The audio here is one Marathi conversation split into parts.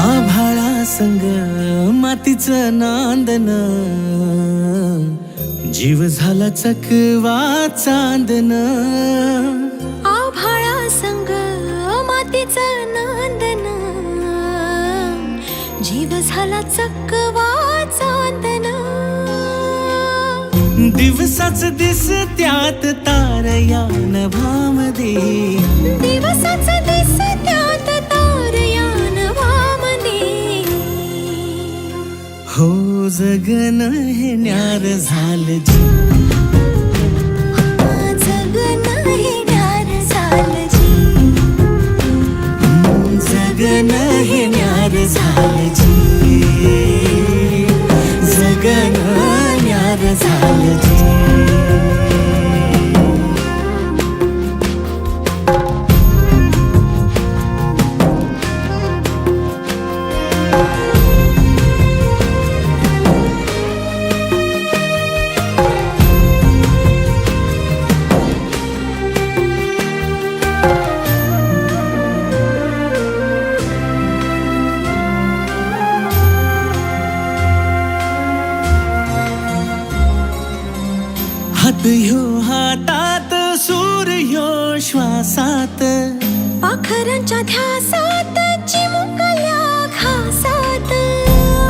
आभाळा संग मातीचं नांदन, जीव झाला चकवा चांदन. आभाळा संग मातीचं नांदन, जीव झाला चकवा चांदन. दिवसाच दिसत्यात तारया नभामध्ये, दिवसाच दिसत्यात तारया नभामध्ये. हो जगन हे न्यार झालं जी, जगन हे न्यार झालं जी. जगन हे न्यार झालं जी, जगन न्यार झालं जी. हात ह्यो हातात, सूर ह्यो श्वासात, पाखरांच्या ध्यासात, चिमुकल्या घासात.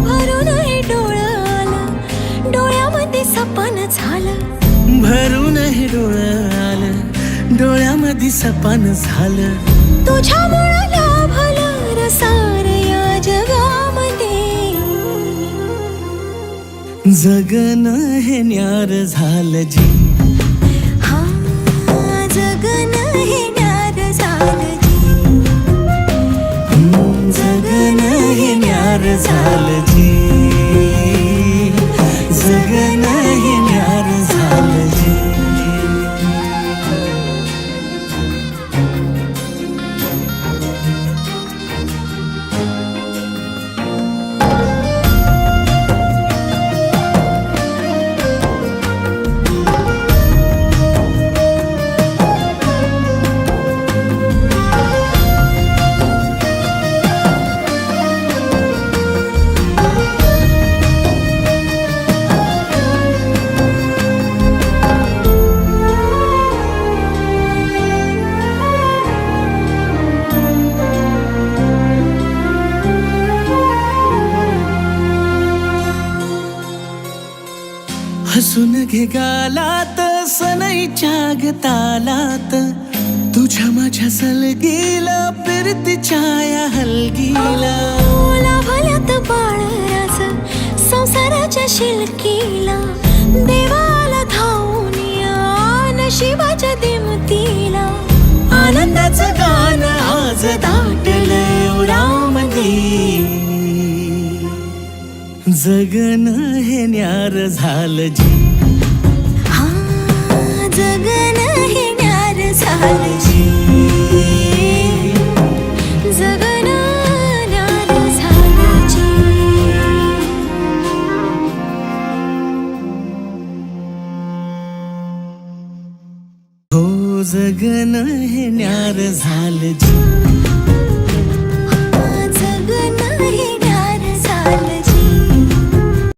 भरून हे डोळं आलं, डोळ्यामध्ये सपन झालं. भरून हे डोळं आलं, डोळ्यामध्ये सपन झालं. तुझ्यामुळं लाभलं रसार या जगामध्ये. जगन हे न्यार झालं जी, हा जगन हे न्यार झालं जी. जगन हे न्यार झालं जी, जगन हे न्यार झालं जी. हसून घे गालात, सनईच्या गतालात, तुझ्या माझ्या सलगीला, फिरतीच्या या हलगीला. लाभल्यात बाळराज संसाराच्या शिलकीला. देवाला धावून या नशिबाच्या दिमतीला. आनंदाचं गाण आज दाटलं उरामध्ये. जगन हे न्यार झालं जी, हा जगन हे न्यार झालं जी. जगन न्यार झालं जी. हो जगन हे न्यार झालं जी.